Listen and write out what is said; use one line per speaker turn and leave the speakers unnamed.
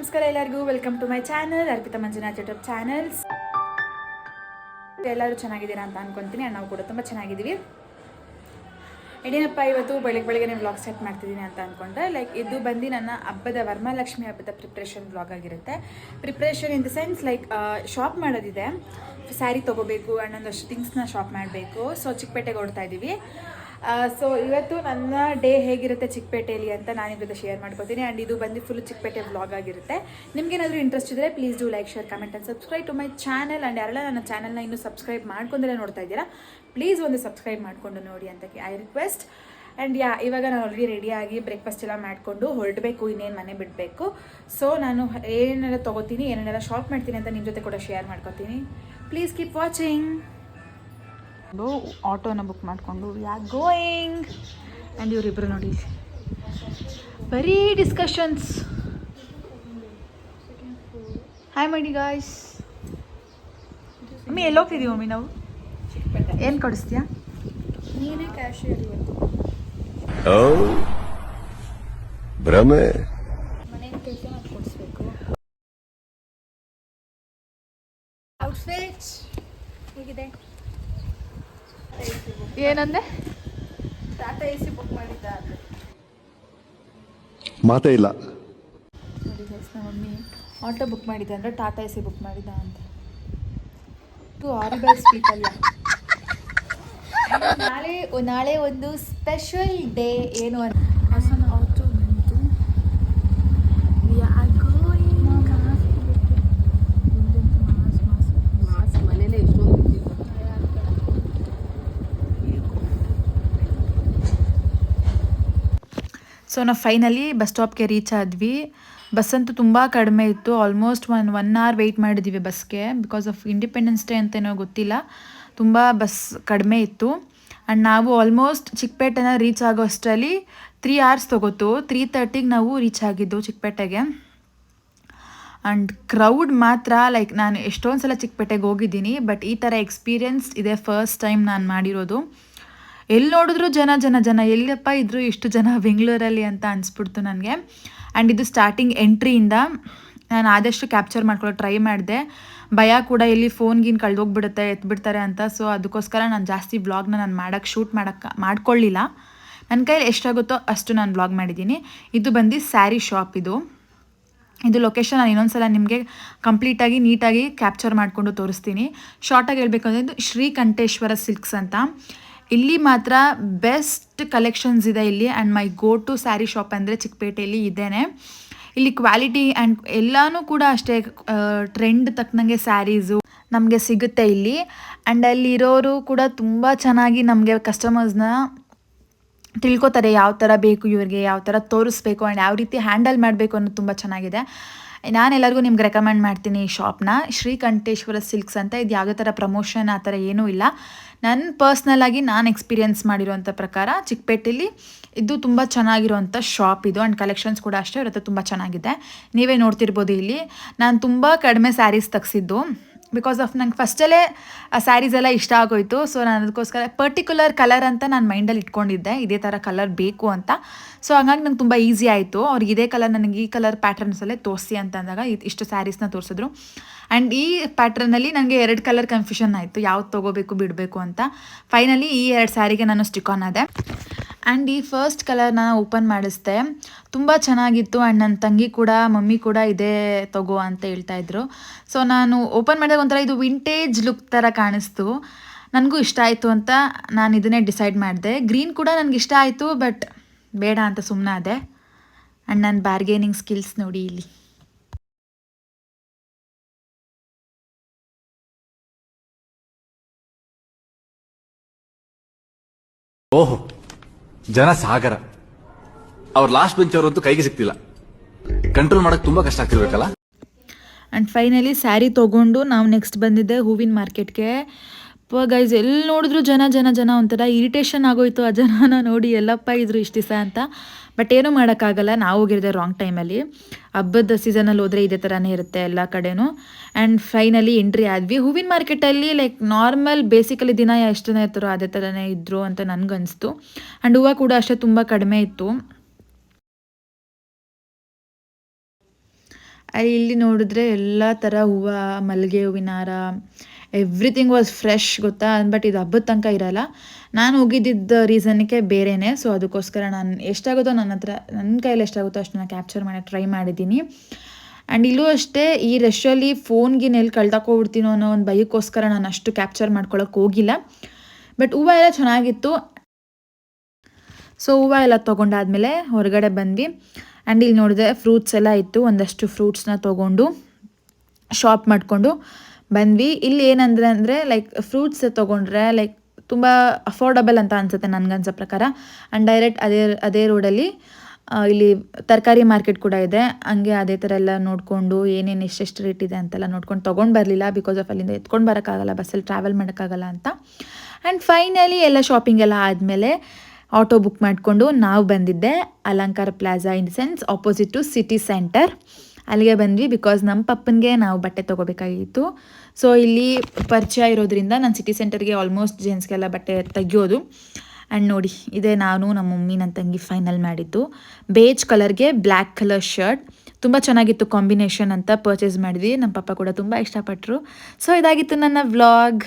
ನಮಸ್ಕಾರ ಎಲ್ಲರಿಗೂ, welcome to my channel Arpita Manjunath YouTube channels. ಎಲ್ಲರೂ ಚೆನ್ನಾಗಿದ್ದೀರಾ ಅಂತ ಅನ್ಕೊತೀನಿ. ಆ್ಯಂಡ್ ನಾವು ಕೂಡ ತುಂಬ ಚೆನ್ನಾಗಿದ್ದೀವಿ. ಏನಪ್ಪ ಇವತ್ತು ಬೆಳಗ್ಗೆ ವ್ಲಾಗ್ ಸ್ಟಾರ್ಟ್ ಮಾಡ್ತಿದ್ದೀನಿ ಅಂತ ಅಂದ್ಕೊಂಡ್ರೆ, ಲೈಕ್ ಇದು ಬಂದು ನನ್ನ ಹಬ್ಬದ ವರಮಹಾಲಕ್ಷ್ಮಿ ಹಬ್ಬದ ಪ್ರಿಪ್ರೇಷನ್ ವ್ಲಾಗ್ ಆಗಿರುತ್ತೆ. Preparation in the sense like shop ಮಾಡೋದಿದೆ, ಸ್ಯಾರಿ ತೊಗೋಬೇಕು ಆ್ಯಂಡ್ ಒಂದಷ್ಟು ಥಿಂಗ್ಸ್ನ ಶಾಪ್ ಮಾಡಬೇಕು. ಸೊ ಚಿಕ್ಕಪೇಟೆಗೆ ಓಡ್ತಾ ಇದ್ದೀವಿ. ಸೊ ಇವತ್ತು ನನ್ನ ಡೇ ಹೇಗಿರುತ್ತೆ ಚಿಕ್ಕಪೇಟೆಯಲ್ಲಿ ಅಂತ ನಾನು ಇವಾಗ ಶೇರ್ ಮಾಡ್ಕೊತೀನಿ. ಆ್ಯಂಡ್ ಇದು ಬಂದು ಫುಲ್ ಚಿಕ್ಕಪೇಟೆ ವ್ಲಾಗ್ ಆಗಿರುತ್ತೆ. ನಿಮಗೇನಾದರೂ ಇಂಟ್ರೆಸ್ಟ್ ಇದ್ದರೆ please do like, share, comment and subscribe to my channel. And ಯಾರೆಲ್ಲ ನನ್ನ ಚಾನಲ್ನ ಇನ್ನೂ ಸಬ್ಸ್ಕ್ರೈಬ್ ಮಾಡ್ಕೊಂಡ್ರೆ ನೋಡ್ತಾ ಇದ್ದೀರಾ, ಪ್ಲೀಸ್ ಒಂದು ಸಬ್ಸ್ಕ್ರೈಬ್ ಮಾಡಿಕೊಂಡು ನೋಡಿ ಅಂತ ಐ ರಿಕ್ವೆಸ್ಟ್. ಆ್ಯಂಡ್ ಇವಾಗ ನಾನು ಆಲ್ರೆಡಿ ರೆಡಿಯಾಗಿ ಬ್ರೇಕ್ಫಾಸ್ಟ್ ಎಲ್ಲ ಮಾಡಿಕೊಂಡು ಹೊರಡಬೇಕು, ಇನ್ನೇನು ಮನೆ ಬಿಡಬೇಕು. ಸೊ ನಾನು ಏನೆಲ್ಲ ತೊಗೋತೀನಿ, ಏನೇನೆಲ್ಲ ಶಾಪ್ ಮಾಡ್ತೀನಿ ಅಂತ ನಿಮ್ಮ ಜೊತೆ ಕೂಡ ಶೇರ್ ಮಾಡ್ಕೊತೀನಿ. Please keep watching. ಆಟೋನ ಬುಕ್ ಮಾಡಿಕೊಂಡು ವಿ ಆರ್ ಗೋಯಿಂಗ್. ಆ್ಯಂಡ್ ಇವರಿಬ್ಬರು ನೋಡಿ ಬರೀ ಡಿಸ್ಕಷನ್ಸ್. ಹಾಯ್ ಮಾಡಿ ಗಾಯ್ಸ್. ಮಮ್ಮಿ ಎಲ್ಲಿ ಹೋಗ್ತಿದ್ದೀವಿ ಮಮ್ಮಿ ನಾವು? ಏನು ಕೊಡಿಸ್ತೀಯಾ? ನೀನೇ ಕ್ಯಾಶಿಯರ್ ಇವತ್ತು.
ಭ್ರಮೆ.
ಮನೆ ಕೆಲಸ ನಾವು ಕೊಡಿಸ್ಬೇಕು. ಔಟ್ಫಿಟ್ ಹೇಗಿದೆ? ಏನಂದೆ? ಟಾಟಾ ಎ ಸಿ ಬುಕ್ ಮಾಡಿದ್ದ ಅಂದರೆ
ಮಾತೇ ಇಲ್ಲ.
ನೋಡಿ ಗೈಸ್, ನಮ್ಮ ಮಮ್ಮಿ ಆಟೋ ಬುಕ್ ಮಾಡಿದ್ದೆ ಅಂದರೆ ಟಾಟಾ ಎ ಸಿ ಬುಕ್ ಮಾಡಿದ್ದ ಅಂತ. Two horrible people. ನಾಳೆ ಒಂದು ಸ್ಪೆಷಲ್ ಡೇ. ಏನು ಅಂತ ಹೊಸ ಆಟೋ ಬಂತು. ಸೊ ನಾವು ಫೈನಲಿ ಬಸ್ ಸ್ಟಾಪ್ಗೆ ರೀಚ್ ಆದ್ವಿ. ಬಸ್ ಅಂತೂ ತುಂಬ ಕಡಿಮೆ ಇತ್ತು. ಆಲ್ಮೋಸ್ಟ್ ಒನ್ ಅವರ್ ವೆಯ್ಟ್ ಮಾಡಿದ್ದೀವಿ ಬಸ್ಗೆ. ಬಿಕಾಸ್ ಆಫ್ ಇಂಡಿಪೆಂಡೆನ್ಸ್ ಡೇ ಅಂತೇನೋ ಗೊತ್ತಿಲ್ಲ, ತುಂಬ ಬಸ್ ಕಡಿಮೆ ಇತ್ತು. ಆ್ಯಂಡ್ ನಾವು ಆಲ್ಮೋಸ್ಟ್ ಚಿಕ್ಕಪೇಟೆನ ರೀಚ್ ಆಗೋ ಅಷ್ಟರಲ್ಲಿ 3 hours ತೊಗೋತು. 3:30ಗೆ ನಾವು ರೀಚ್ ಆಗಿದ್ದು ಚಿಕ್ಕಪೇಟೆಗೆ. ಆ್ಯಂಡ್ ಕ್ರೌಡ್ ಮಾತ್ರ ಲೈಕ್ ನಾನು ಎಷ್ಟೊಂದು ಸಲ ಚಿಕ್ಕಪೇಟೆಗೆ ಹೋಗಿದ್ದೀನಿ, ಬಟ್ ಈ ಥರ ಎಕ್ಸ್ಪೀರಿಯನ್ಸ್ ಇದೆ ಫಸ್ಟ್ ಟೈಮ್ ನಾನು ಮಾಡಿರೋದು. ಎಲ್ಲಿ ನೋಡಿದ್ರು ಜನ ಎಲ್ಲಪ್ಪ ಇದ್ರು ಇಷ್ಟು ಜನ ಬೆಂಗಳೂರಲ್ಲಿ ಅಂತ ಅನಿಸ್ಬಿಡ್ತು ನನಗೆ. ಆ್ಯಂಡ್ ಇದು ಸ್ಟಾರ್ಟಿಂಗ್ ಎಂಟ್ರಿಯಿಂದ ನಾನು ಆದಷ್ಟು ಕ್ಯಾಪ್ಚರ್ ಮಾಡ್ಕೊಳ್ಳೋ ಟ್ರೈ ಮಾಡಿದೆ. ಭಯ ಕೂಡ ಎಲ್ಲಿ ಫೋನ್ಗಿನ್ ಕಳೆದೋಗ್ಬಿಡುತ್ತೆ, ಎತ್ಬಿಡ್ತಾರೆ ಅಂತ. ಸೊ ಅದಕ್ಕೋಸ್ಕರ ನಾನು ಜಾಸ್ತಿ ವ್ಲಾಗ್ನ ನಾನು ಮಾಡ್ಕೊಳ್ಳಿಲ್ಲ. ನನ್ನ ಕೈಲಿ ಎಷ್ಟಾಗುತ್ತೋ ಅಷ್ಟು ನಾನು ವ್ಲಾಗ್ ಮಾಡಿದ್ದೀನಿ. ಇದು ಬಂದು ಸ್ಯಾರಿ ಶಾಪ್. ಇದು ಲೊಕೇಶನ್ ನಾನು ಇನ್ನೊಂದು ಸಲ ನಿಮಗೆ ಕಂಪ್ಲೀಟಾಗಿ ನೀಟಾಗಿ ಕ್ಯಾಪ್ಚರ್ ಮಾಡಿಕೊಂಡು ತೋರಿಸ್ತೀನಿ. ಶಾರ್ಟಾಗಿ ಹೇಳಬೇಕು ಅಂದರೆ ಇದು ಶ್ರೀಕಂಠೇಶ್ವರ ಸಿಲ್ಕ್ಸ್ ಅಂತ. ಇಲ್ಲಿ ಮಾತ್ರ ಬೆಸ್ಟ್ ಕಲೆಕ್ಷನ್ಸ್ ಇದೆ ಇಲ್ಲಿ. And my go to sari shop ಅಂದರೆ ಚಿಕ್ಕಪೇಟೆಯಲ್ಲಿ ಇದ್ದೇನೆ. ಇಲ್ಲಿ ಕ್ವಾಲಿಟಿ ಆ್ಯಂಡ್ ಎಲ್ಲನೂ ಕೂಡ ಅಷ್ಟೇ ಟ್ರೆಂಡ್ ತಕ್ಕನಂಗೆ ಸ್ಯಾರೀಸು ನಮಗೆ ಸಿಗುತ್ತೆ ಇಲ್ಲಿ. ಆ್ಯಂಡ್ ಅಲ್ಲಿರೋರು ಕೂಡ ತುಂಬ ಚೆನ್ನಾಗಿ ನಮಗೆ ಕಸ್ಟಮರ್ಸ್ನ ತಿಳ್ಕೊತಾರೆ, ಯಾವ ಥರ ಬೇಕು ಇವ್ರಿಗೆ, ಯಾವ ಥರ ತೋರಿಸ್ಬೇಕು ಆ್ಯಂಡ್ ಯಾವ ರೀತಿ ಹ್ಯಾಂಡಲ್ ಮಾಡಬೇಕು ಅನ್ನೋದು ತುಂಬ ಚೆನ್ನಾಗಿದೆ. ನಾನು ಎಲ್ಲರಿಗೂ ನಿಮ್ಗೆ ರೆಕಮೆಂಡ್ ಮಾಡ್ತೀನಿ ಈ ಶಾಪ್ನ, ಶ್ರೀಕಂಠೇಶ್ವರ ಸಿಲ್ಕ್ಸ್ ಅಂತ. ಇದು ಯಾವುದೇ ಥರ ಪ್ರಮೋಷನ್ ಆ ಥರ ಏನೂ ಇಲ್ಲ. ನನ್ನ ಪರ್ಸ್ನಲಾಗಿ ನಾನು ಎಕ್ಸ್ಪೀರಿಯೆನ್ಸ್ ಮಾಡಿರೋಂಥ ಪ್ರಕಾರ ಚಿಕ್ಕಪೇಟೆಯಲ್ಲಿ ಇದು ತುಂಬ ಚೆನ್ನಾಗಿರೋಂಥ ಶಾಪ್ ಇದು. ಆ್ಯಂಡ್ ಕಲೆಕ್ಷನ್ಸ್ ಕೂಡ ಅಷ್ಟೇ ಇರುತ್ತೆ, ತುಂಬ ಚೆನ್ನಾಗಿದೆ. ನೀವೇ ನೋಡ್ತಿರ್ಬೋದು ಇಲ್ಲಿ ನಾನು ತುಂಬ ಕಡಿಮೆ ಸ್ಯಾರೀಸ್ ತೆಗ್ಸಿದ್ದು. ಬಿಕಾಸ್ ಆಫ್ ನಂಗೆ ಫಸ್ಟಲ್ಲೇ ಆ ಸ್ಯಾರೀಸ್ ಎಲ್ಲ ಇಷ್ಟ ಆಗೋಯ್ತು. ಸೊ ನಾನು ಅದಕ್ಕೋಸ್ಕರ ಪರ್ಟಿಕ್ಯುಲರ್ ಕಲರ್ ಅಂತ ನಾನು ಮೈಂಡಲ್ಲಿ ಇಟ್ಕೊಂಡಿದ್ದೆ, ಇದೇ ಥರ ಕಲರ್ ಬೇಕು ಅಂತ. ಸೊ ಹಾಗಾಗಿ ನಂಗೆ ತುಂಬ ಈಸಿ ಆಯಿತು. ಅವ್ರಿಗೆ ಇದೇ ಕಲರ್, ನನಗೆ ಈ ಕಲರ್ ಪ್ಯಾಟ್ರನ್ಸಲ್ಲೇ ತೋರಿಸಿ ಅಂತ ಅಂದಾಗ ಇಷ್ಟು ಸ್ಯಾರೀಸ್ನ ತೋರಿಸಿದ್ರು. ಆ್ಯಂಡ್ ಈ ಪ್ಯಾಟ್ರನಲ್ಲಿ ನನಗೆ 2 ಕಲರ್ ಕನ್ಫ್ಯೂಷನ್ ಆಯಿತು, ಯಾವ್ದು ತೊಗೋಬೇಕು ಬಿಡಬೇಕು ಅಂತ. ಫೈನಲಿ ಈ 2 ಸ್ಯಾರಿಗೆ ನಾನು ಸ್ಟಿಕ್ ಆನ್ ಆದೆ. ಆ್ಯಂಡ್ ಈ ಫಸ್ಟ್ ಕಲರ್ನ ಓಪನ್ ಮಾಡಿಸ್ದೆ, ತುಂಬ ಚೆನ್ನಾಗಿತ್ತು. ಆ್ಯಂಡ್ ನನ್ನ ತಂಗಿ ಕೂಡ ಮಮ್ಮಿ ಕೂಡ ಇದೇ ತಗೋ ಅಂತ ಹೇಳ್ತಾಯಿದ್ರು. ಸೊ ನಾನು ಓಪನ್ ಮಾಡಿದಾಗ ಒಂಥರ ಇದು ವಿಂಟೇಜ್ ಲುಕ್ ಥರ ಕಾಣಿಸ್ತು. ನನಗೂ ಇಷ್ಟ ಆಯಿತು ಅಂತ ನಾನು ಇದನ್ನೇ ಡಿಸೈಡ್ ಮಾಡಿದೆ. ಗ್ರೀನ್ ಕೂಡ ನನಗೆ ಇಷ್ಟ ಆಯಿತು, ಬಟ್ ಬೇಡ ಅಂತ ಸುಮ್ಮನೆ ಅದೇ. ಆ್ಯಂಡ್ ನನ್ನ ಬಾರ್ಗೇನಿಂಗ್ ಸ್ಕಿಲ್ಸ್ ನೋಡಿ ಇಲ್ಲಿ.
ಓಹೋ, ಜನ ಸಾಗರ. ಅವ್ರ ಲಾಸ್ಟ್ ಬೆಂಚ್ ಅವರಂತೂ ಕೈಗೆ ಸಿಗ್ತಿಲ್ಲ. ಕಂಟ್ರೋಲ್ ಮಾಡೋಕೆ ತುಂಬ ಕಷ್ಟ ಆಗ್ತಿರ್ಬೇಕಲ್ಲ.
ಆ್ಯಂಡ್ ಫೈನಲಿ ಸ್ಯಾರಿ ತೊಗೊಂಡು ನಾವು ನೆಕ್ಸ್ಟ್ ಬಂದಿದ್ದೆ ಹೂವಿನ ಮಾರ್ಕೆಟ್ಗೆ. ಗೈಸ್ ಎಲ್ಲಿ ನೋಡಿದ್ರು ಜನ ಒಂಥರ ಇರಿಟೇಷನ್ ಆಗೋಯ್ತು ಆ ಜನನ ನೋಡಿ. ಎಲ್ಲಪ್ಪ ಇದ್ರು ಇಷ್ಟು ದಿವಸ ಅಂತ. ಬಟ್ ಏನೂ ಮಾಡೋಕ್ಕಾಗಲ್ಲ, ನಾವು ಹೋಗಿದ್ದೆ ರಾಂಗ್ ಟೈಮಲ್ಲಿ. ಹಬ್ಬದ ಸೀಸನಲ್ಲಿ ಹೋದರೆ ಇದೇ ಥರನೇ ಇರುತ್ತೆ ಎಲ್ಲ ಕಡೆನೂ. ಆ್ಯಂಡ್ ಫೈನಲಿ ಎಂಟ್ರಿ ಆದ್ವಿ. ಹೂವಿನ ಮಾರ್ಕೆಟಲ್ಲಿ ಲೈಕ್ ನಾರ್ಮಲ್ ಬೇಸಿಕಲಿ ದಿನ ಎಷ್ಟು ಜನ ಇರ್ತಾರೋ ಅದೇ ಥರನೇ ಇದ್ದರು ಅಂತ ನನಗನ್ನಿಸ್ತು. ಆ್ಯಂಡ್ ಹೂವು ಕೂಡ ಅಷ್ಟೇ ತುಂಬ ಕಡಿಮೆ ಇತ್ತು. ಅಲ್ಲಿ ಇಲ್ಲಿ ನೋಡಿದ್ರೆ ಎಲ್ಲ ಥರ ಹೂವು, ಮಲ್ಲಿಗೆ ಹೂವಿನ ಹಾರ, ಎವ್ರಿಥಿಂಗ್ ವಾಸ್ ಫ್ರೆಶ್ ಗೊತ್ತಾ. ಬಟ್ ಇದು ಹಬ್ಬದ ತನಕ ಇರಲ್ಲ. ನಾನು ಹೋಗಿದ್ದಿದ್ದ ರೀಸನ್ಗೆ ಬೇರೆಯೇ. ಸೊ ಅದಕ್ಕೋಸ್ಕರ ನಾನು ಎಷ್ಟಾಗುತ್ತೋ ನನ್ನ ಕೈಯಲ್ಲಿ ಎಷ್ಟಾಗುತ್ತೋ ಅಷ್ಟು ನಾನು ಕ್ಯಾಪ್ಚರ್ ಮಾಡೋಕ್ಕೆ ಟ್ರೈ ಮಾಡಿದ್ದೀನಿ. ಆ್ಯಂಡ್ ಇಲ್ಲೂ ಅಷ್ಟೇ, ಈ ರಶಲ್ಲಿ ಫೋನ್ಗಿನ ಎಲ್ಲಿ ಕಳ್ತಕೊಬಿಡ್ತೀನೋ ಅನ್ನೋ ಒಂದು ಭಯಕ್ಕೋಸ್ಕರ ನಾನು ಅಷ್ಟು ಕ್ಯಾಪ್ಚರ್ ಮಾಡ್ಕೊಳಕ್ಕೆ ಹೋಗಿಲ್ಲ. ಬಟ್ ಹೂವು ಎಲ್ಲ ಚೆನ್ನಾಗಿತ್ತು. ಸೊ ಹೂವು ಎಲ್ಲ ತೊಗೊಂಡಾದ್ಮೇಲೆ ಹೊರಗಡೆ ಬಂದ್ವಿ. ಆ್ಯಂಡ್ ಇಲ್ಲಿ ನೋಡಿದೆ ಫ್ರೂಟ್ಸ್ ಎಲ್ಲ ಇತ್ತು. ಒಂದಷ್ಟು ಫ್ರೂಟ್ಸ್ನ ತೊಗೊಂಡು ಶಾಪ್ ಮಾಡಿಕೊಂಡು ಬಂದ್ವಿ. ಇಲ್ಲಿ ಏನಂದರೆ ಲೈಕ್ ಫ್ರೂಟ್ಸ್ ತೊಗೊಂಡ್ರೆ ಲೈಕ್ ತುಂಬ ಅಫೋರ್ಡಬಲ್ ಅಂತ ಅನಿಸುತ್ತೆ ನನಗನ್ಸೋ ಪ್ರಕಾರ. ಆ್ಯಂಡ್ ಡೈರೆಕ್ಟ್ ಅದೇ ರೋಡಲ್ಲಿ ಇಲ್ಲಿ ತರಕಾರಿ ಮಾರ್ಕೆಟ್ ಕೂಡ ಇದೆ. ಹಂಗೆ ಅದೇ ಥರ ಎಲ್ಲ ನೋಡಿಕೊಂಡು ಏನೇನು ಎಷ್ಟೆಷ್ಟು ರೇಟ್ ಇದೆ ಅಂತೆಲ್ಲ ನೋಡ್ಕೊಂಡು ತೊಗೊಂಡು ಬರಲಿಲ್ಲ. ಬಿಕಾಸ್ ಆಫ್ ಅಲ್ಲಿಂದ ಎತ್ಕೊಂಡು ಬರೋಕ್ಕಾಗಲ್ಲ, ಬಸ್ಸಲ್ಲಿ ಟ್ರಾವೆಲ್ ಮಾಡೋಕ್ಕಾಗಲ್ಲ ಅಂತ. ಆ್ಯಂಡ್ ಫೈನಲಿ ಎಲ್ಲ ಶಾಪಿಂಗ್ ಎಲ್ಲ ಆದಮೇಲೆ ಆಟೋ ಬುಕ್ ಮಾಡಿಕೊಂಡು ನಾವು ಬಂದಿದ್ದೆ Alankar Plaza, in the sense opposite to city centre. ಅಲ್ಲಿಗೆ ಬಂದ್ವಿ ಬಿಕಾಸ್ ನಮ್ಮ ಪಪ್ಪನಿಗೆ ನಾವು ಬಟ್ಟೆ ತೊಗೋಬೇಕಾಗಿತ್ತು. ಸೊ ಇಲ್ಲಿ ಪರಿಚಯ ಇರೋದ್ರಿಂದ ನಾನು ಸಿಟಿ ಸೆಂಟರ್ಗೆ ಆಲ್ಮೋಸ್ಟ್ ಜೆಂಟ್ಸ್ಗೆಲ್ಲ ಬಟ್ಟೆ ತೆಗಿಯೋದು. ಆ್ಯಂಡ್ ನೋಡಿ, ಇದೇ ನಾನು, ನಮ್ಮ ಮಮ್ಮಿ, ನನ್ನ ತಂಗಿ ಫೈನಲ್ ಮಾಡಿದ್ದು ಬೇಜ್ ಕಲರ್ಗೆ ಬ್ಲ್ಯಾಕ್ ಕಲರ್ ಶರ್ಟ್. ತುಂಬ ಚೆನ್ನಾಗಿತ್ತು ಕಾಂಬಿನೇಷನ್ ಅಂತ ಪರ್ಚೇಸ್ ಮಾಡಿದ್ವಿ. ನಮ್ಮ ಪಪ್ಪ ಕೂಡ ತುಂಬ ಇಷ್ಟಪಟ್ಟರು. ಸೊ ಇದಾಗಿತ್ತು ನನ್ನ ವ್ಲಾಗ್.